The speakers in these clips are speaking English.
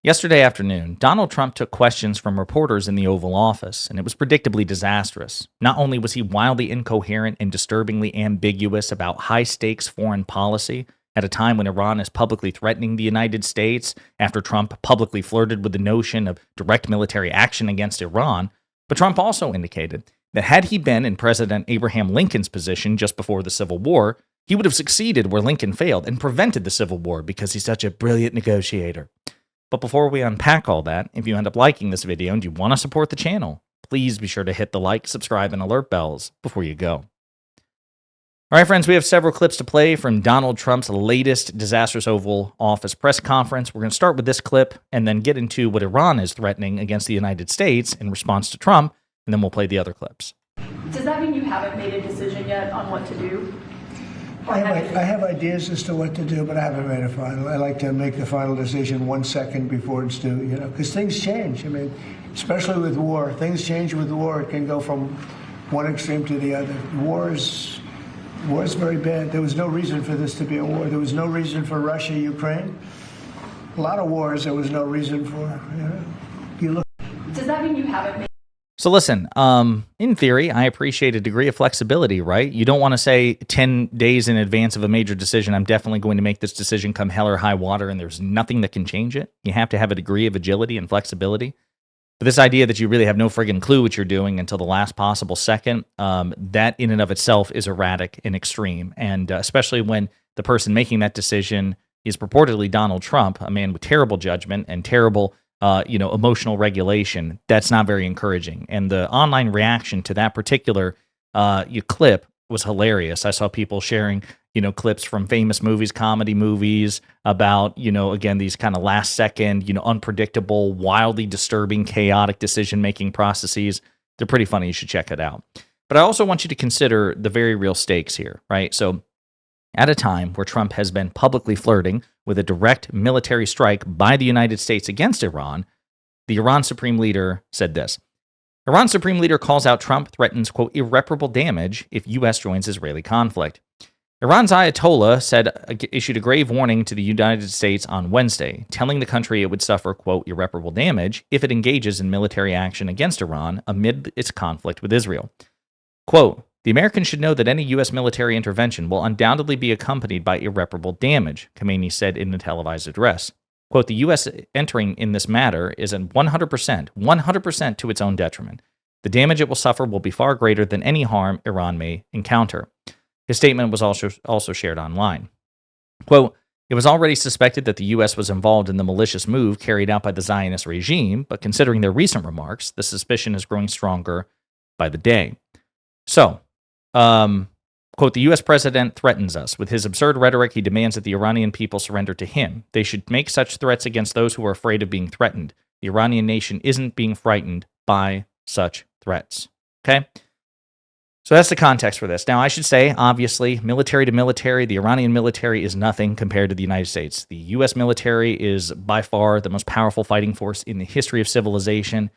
Yesterday afternoon, Donald Trump took questions from reporters in the Oval Office, and it was predictably disastrous. Not only was he wildly incoherent and disturbingly ambiguous about high stakes foreign policy at a time when Iran is publicly threatening the United States after Trump publicly flirted with the notion of direct military action against Iran, but Trump also indicated that had he been in President Abraham Lincoln's position just before the Civil War, he would have succeeded where Lincoln failed and prevented the Civil War because he's such a brilliant negotiator. But before we unpack all that, if you end up liking this video and you want to support the channel, please be sure to hit the like, subscribe, and alert bells before you go. All right, friends, we have several clips to play from Donald Trump's latest disastrous Oval Office press conference. We're going to start with this clip and then get into what Iran is threatening against the United States in response to Trump, and then we'll play the other clips. Does that mean you haven't made a decision yet on what to do? I have ideas as to what to do, but I haven't made a final. I like to make the final decision 1 second before it's due, because things change. I mean, especially with war. Things change with war. It can go from one extreme to the other. War is very bad. There was no reason for this to be a war. There was no reason for Russia, Ukraine. A lot of wars there was no reason for. You look. Does that mean you haven't made? So listen, in theory, I appreciate a degree of flexibility, right? You don't want to say 10 days in advance of a major decision, I'm definitely going to make this decision come hell or high water, and there's nothing that can change it. You have to have a degree of agility and flexibility. But this idea that you really have no friggin' clue what you're doing until the last possible second, that in and of itself is erratic and extreme. And especially when the person making that decision is purportedly Donald Trump, a man with terrible judgment and terrible emotional regulation, that's not very encouraging. And the online reaction to that particular clip was hilarious. I saw people sharing, clips from famous movies, comedy movies about, again, these kind of last second, unpredictable, wildly disturbing, chaotic decision-making processes. They're pretty funny. You should check it out. But I also want you to consider the very real stakes here, right? So at a time where Trump has been publicly flirting with a direct military strike by the United States against Iran, the Iran Supreme Leader said this. Iran Supreme Leader calls out Trump threatens, quote, irreparable damage if U.S. joins Israeli conflict. Iran's Ayatollah issued a grave warning to the United States on Wednesday, telling the country it would suffer, quote, irreparable damage if it engages in military action against Iran amid its conflict with Israel. Quote, the Americans should know that any U.S. military intervention will undoubtedly be accompanied by irreparable damage, Khamenei said in a televised address. Quote, the U.S. entering in this matter is 100% to its own detriment. The damage it will suffer will be far greater than any harm Iran may encounter. His statement was also shared online. Quote, it was already suspected that the U.S. was involved in the malicious move carried out by the Zionist regime, but considering their recent remarks, the suspicion is growing stronger by the day. So, quote, the U.S. president threatens us. With his absurd rhetoric, he demands that the Iranian people surrender to him. They should make such threats against those who are afraid of being threatened. The Iranian nation isn't being frightened by such threats. Okay? So that's the context for this. Now, I should say, obviously, military to military, the Iranian military is nothing compared to the United States. The U.S. military is by far the most powerful fighting force in the history of civilization.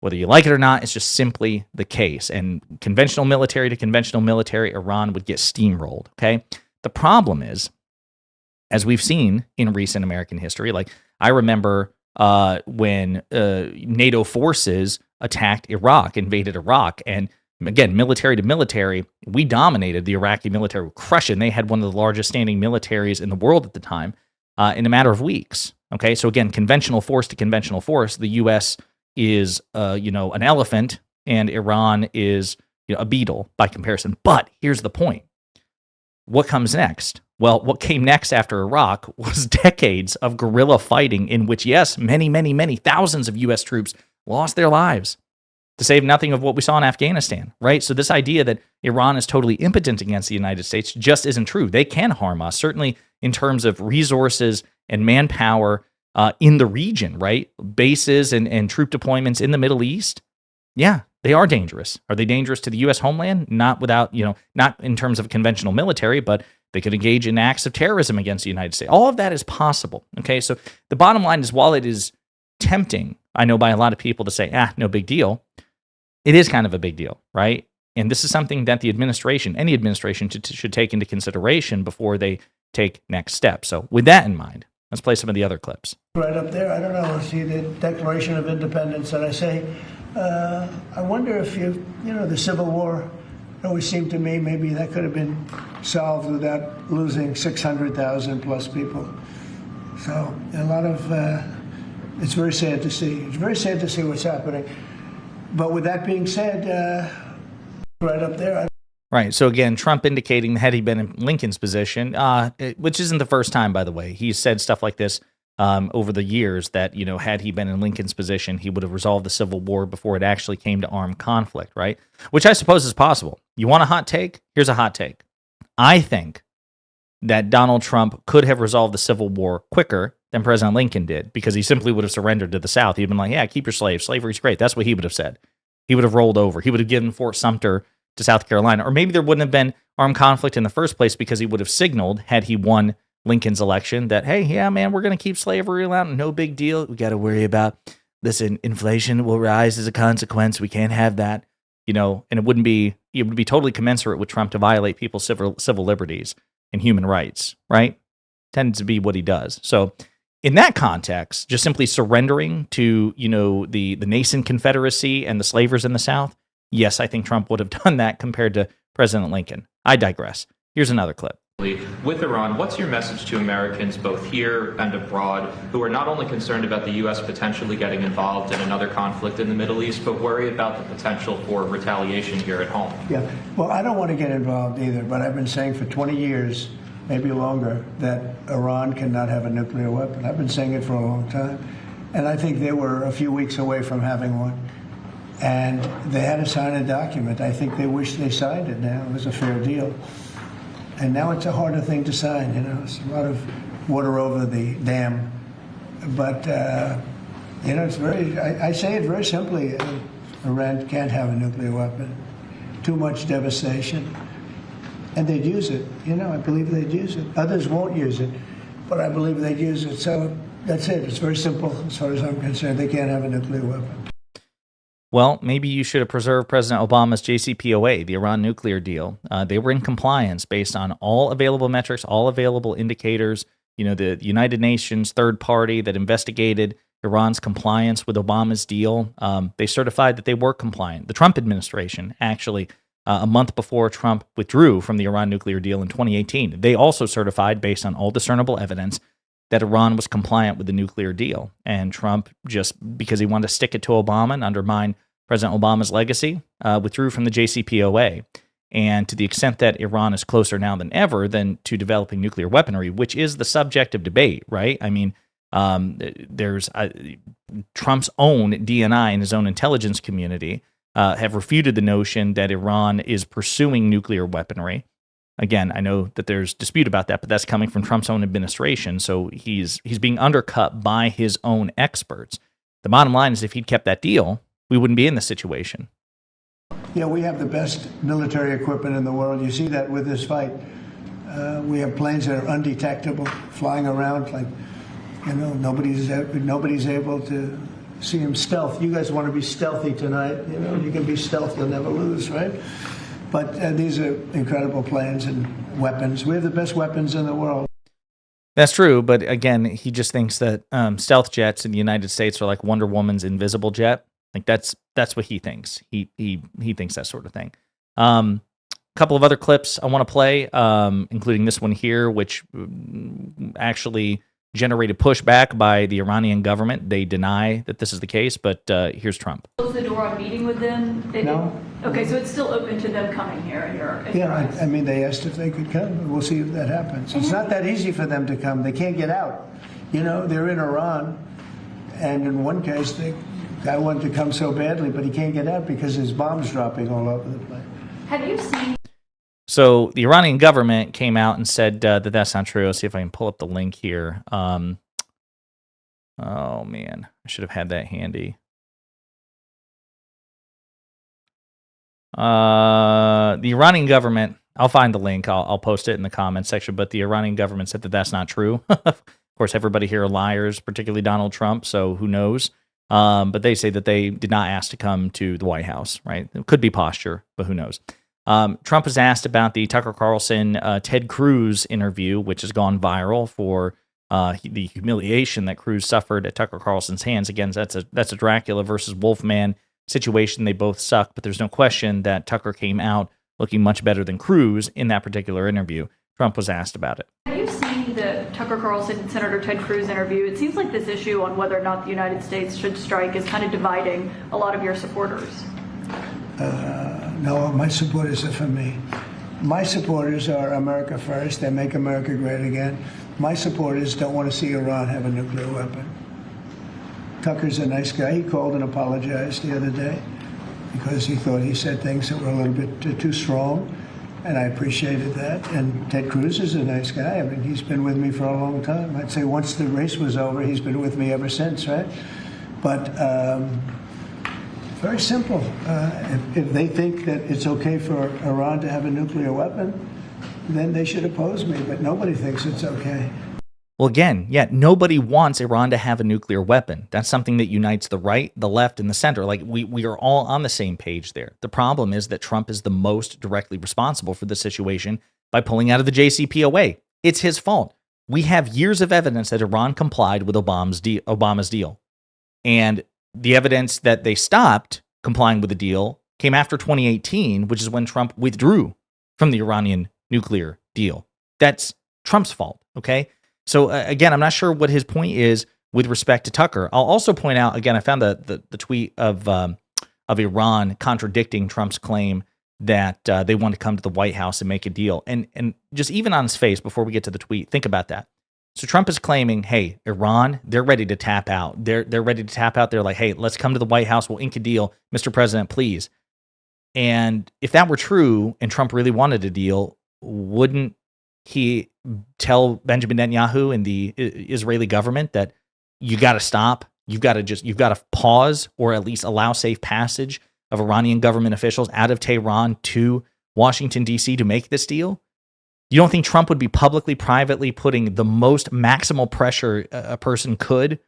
Whether you like it or not, it's just simply the case. And conventional military to conventional military, Iran would get steamrolled, okay? The problem is, as we've seen in recent American history, like I remember when NATO forces attacked Iraq, invaded Iraq, and again, military to military, we dominated the Iraqi military, crushing. They had one of the largest standing militaries in the world at the time in a matter of weeks, okay? So again, conventional force to conventional force, the U.S. is, an elephant, and Iran is a beetle by comparison. But here's the point. What comes next? Well, what came next after Iraq was decades of guerrilla fighting in which, yes, many thousands of U.S. troops lost their lives, to save nothing of what we saw in Afghanistan, right? So this idea that Iran is totally impotent against the United States just isn't true. They can harm us, certainly in terms of resources and manpower in the region, right? Bases and troop deployments in the Middle East. Yeah, they are dangerous. Are they dangerous to the U.S. homeland? Not without, not in terms of conventional military, but they could engage in acts of terrorism against the United States. All of that is possible, okay? So the bottom line is, while it is tempting, I know by a lot of people to say, no big deal, it is kind of a big deal, right? And this is something that the administration, any administration, should take into consideration before they take next steps. So with that in mind, Let's play some of the other clips. Right up there, I don't know, see the Declaration of Independence, and I say, I wonder if the Civil War, it always seemed to me maybe that could have been solved without losing 600,000 plus people. So a lot of, it's very sad to see. It's very sad to see what's happening. But with that being said, right up there. Right. So again, Trump indicating that had he been in Lincoln's position, which isn't the first time, by the way. He's said stuff like this over the years that, had he been in Lincoln's position, he would have resolved the Civil War before it actually came to armed conflict, right? Which I suppose is possible. You want a hot take? Here's a hot take. I think that Donald Trump could have resolved the Civil War quicker than President Lincoln did because he simply would have surrendered to the South. He'd been like, yeah, keep your slaves. Slavery's great. That's what he would have said. He would have rolled over. He would have given Fort Sumter to South Carolina. Or maybe there wouldn't have been armed conflict in the first place because he would have signaled, had he won Lincoln's election, that, hey, yeah, man, we're going to keep slavery around. No big deal. We got to worry about, listen, inflation will rise as a consequence. We can't have that, and it would be totally commensurate with Trump to violate people's civil liberties and human rights, right? Tends to be what he does. So in that context, just simply surrendering to, the nascent Confederacy and the slavers in the South, yes, I think Trump would have done that compared to President Lincoln. I digress. Here's another clip. With Iran, what's your message to Americans both here and abroad who are not only concerned about the U.S. potentially getting involved in another conflict in the Middle East, but worry about the potential for retaliation here at home? Yeah, well, I don't want to get involved either, but I've been saying for 20 years, maybe longer, that Iran cannot have a nuclear weapon. I've been saying it for a long time. And I think they were a few weeks away from having one. And they had to sign a document. I think they wish they signed it now. It was a fair deal. And now it's a harder thing to sign, It's a lot of water over the dam. But, it's very, I say it very simply. Iran can't have a nuclear weapon. Too much devastation. And they'd use it. I believe they'd use it. Others won't use it, but I believe they'd use it. So that's it. It's very simple as far as I'm concerned. They can't have a nuclear weapon. Well, maybe you should have preserved President Obama's JCPOA, the Iran nuclear deal. They were in compliance based on all available metrics, all available indicators. The United Nations third party that investigated Iran's compliance with Obama's deal, they certified that they were compliant. The Trump administration, actually, a month before Trump withdrew from the Iran nuclear deal in 2018, they also certified, based on all discernible evidence, that Iran was compliant with the nuclear deal. And Trump, just because he wanted to stick it to Obama and undermine President Obama's legacy, withdrew from the JCPOA. And to the extent that Iran is closer now than ever to developing nuclear weaponry, which is the subject of debate, right? I mean, there's Trump's own DNI and his own intelligence community have refuted the notion that Iran is pursuing nuclear weaponry. Again, I know that there's dispute about that, but that's coming from Trump's own administration, so he's being undercut by his own experts. The bottom line is, if he'd kept that deal, we wouldn't be in this situation. Yeah, we have the best military equipment in the world. You see that with this fight. We have planes that are undetectable, flying around like, nobody's able to see them stealth. You guys want to be stealthy tonight. You can be stealth, you'll never lose, right? But these are incredible planes and weapons. We have the best weapons in the world. That's true, but again, he just thinks that stealth jets in the United States are like Wonder Woman's invisible jet. Like that's what he thinks. He thinks that sort of thing. A couple of other clips I want to play, including this one here, which actually generated pushback by the Iranian government. They deny that this is the case, but here's Trump. Close the door on meeting with them? No. Okay, so it's still open to them coming here in your Yeah, I mean, they asked if they could come. We'll see if that happens. It's not that easy for them to come. They can't get out. They're in Iran, and in one case, the guy wanted to come so badly, but he can't get out because his bombs dropping all over the place. Have you seen? So the Iranian government came out and said that that's not true. Let's see if I can pull up the link here. Oh, man. I should have had that handy. The Iranian government, I'll find the link. I'll post it in the comments section. But the Iranian government said that that's not true. Of course, everybody here are liars, particularly Donald Trump, so who knows? But they say that they did not ask to come to the White House, right? It could be posture, but who knows? Trump was asked about the Tucker Carlson, Ted Cruz interview, which has gone viral for the humiliation that Cruz suffered at Tucker Carlson's hands. Again, that's a Dracula versus Wolfman situation. They both suck, but there's no question that Tucker came out looking much better than Cruz in that particular interview. Trump was asked about it. Have you seen the Tucker Carlson and Senator Ted Cruz interview? It seems like this issue on whether or not the United States should strike is kind of dividing a lot of your supporters. No, my supporters are for me. My supporters are America first. They make America great again. My supporters don't want to see Iran have a nuclear weapon. Tucker's a nice guy. He called and apologized the other day because he thought he said things that were a little bit too strong, and I appreciated that. And Ted Cruz is a nice guy. I mean, he's been with me for a long time. I'd say once the race was over, he's been with me ever since, right? But very simple. If they think that it's okay for Iran to have a nuclear weapon, then they should oppose me. But nobody thinks it's okay. Well, again, nobody wants Iran to have a nuclear weapon. That's something that unites the right, the left, and the center. Like, we are all on the same page there. The problem is that Trump is the most directly responsible for the situation by pulling out of the JCPOA. It's his fault. We have years of evidence that Iran complied with Obama's deal. And the evidence that they stopped complying with the deal came after 2018, which is when Trump withdrew from the Iranian nuclear deal. That's Trump's fault, okay? So again, I'm not sure what his point is with respect to Tucker. I'll also point out, again, I found the tweet of Iran contradicting Trump's claim that they want to come to the White House and make a deal. And just even on his face, before we get to the tweet, think about that. So Trump is claiming, hey, Iran, they're ready to tap out. They're ready to tap out. They're like, hey, let's come to the White House. We'll ink a deal. Mr. President, please. And if that were true and Trump really wanted a deal, wouldn't he tell Benjamin Netanyahu and the Israeli government that you got to stop, you've got to pause, or at least allow safe passage of Iranian government officials out of Tehran to Washington, D.C. to make this deal? You don't think Trump would be publicly, privately putting the most maximal pressure a person could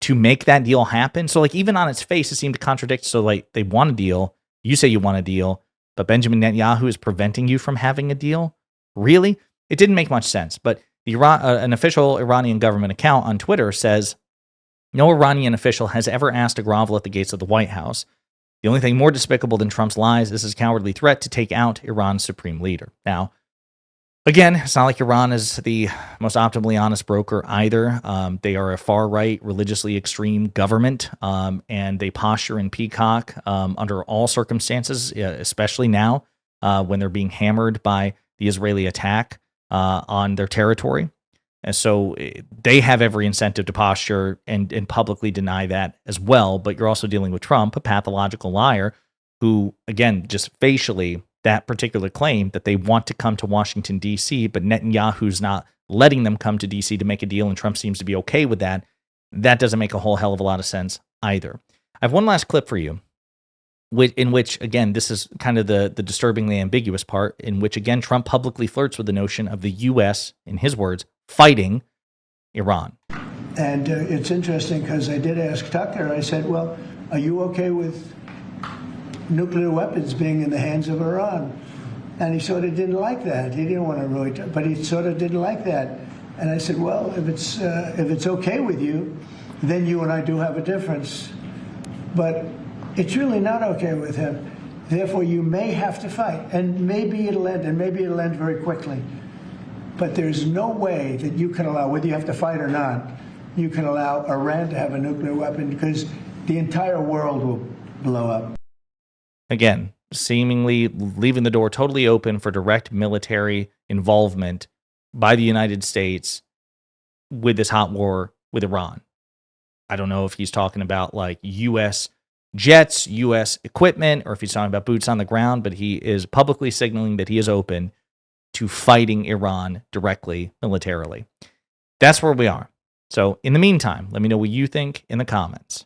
to make that deal happen? So, like, even on its face, it seemed to contradict. So, like, they want a deal. You say you want a deal, but Benjamin Netanyahu is preventing you from having a deal? Really? It didn't make much sense. But an official Iranian government account on Twitter says, no Iranian official has ever asked to grovel at the gates of the White House. The only thing more despicable than Trump's lies is his cowardly threat to take out Iran's supreme leader. Now, again, it's not like Iran is the most optimally honest broker either. They are a far-right, religiously extreme government, and they posture and peacock under all circumstances, especially now when they're being hammered by the Israeli attack on their territory. And so they have every incentive to posture and publicly deny that as well. But you're also dealing with Trump, a pathological liar, who, again, just facially, that particular claim that they want to come to Washington, D.C., but Netanyahu's not letting them come to D.C. to make a deal, and Trump seems to be okay with that. That doesn't make a whole hell of a lot of sense either. I have one last clip for you, in which, again, this is kind of the disturbingly ambiguous part, in which, again, Trump publicly flirts with the notion of the U.S., in his words, fighting Iran. And it's interesting because I did ask Tucker, I said, well, are you okay with nuclear weapons being in the hands of Iran? And he sort of didn't like that. He didn't want to really, but he sort of didn't like that. And I said, well, if it's okay with you, then you and I do have a difference. But it's really not okay with him. Therefore, you may have to fight, and maybe it'll end, very quickly. But there's no way that you can allow, whether you have to fight or not, you can allow Iran to have a nuclear weapon, because the entire world will blow up. Again, seemingly leaving the door totally open for direct military involvement by the United States with this hot war with Iran. I don't know if he's talking about like U.S. jets, U.S. equipment, or if he's talking about boots on the ground, but he is publicly signaling that he is open to fighting Iran directly, militarily. That's where we are. So in the meantime, let me know what you think in the comments.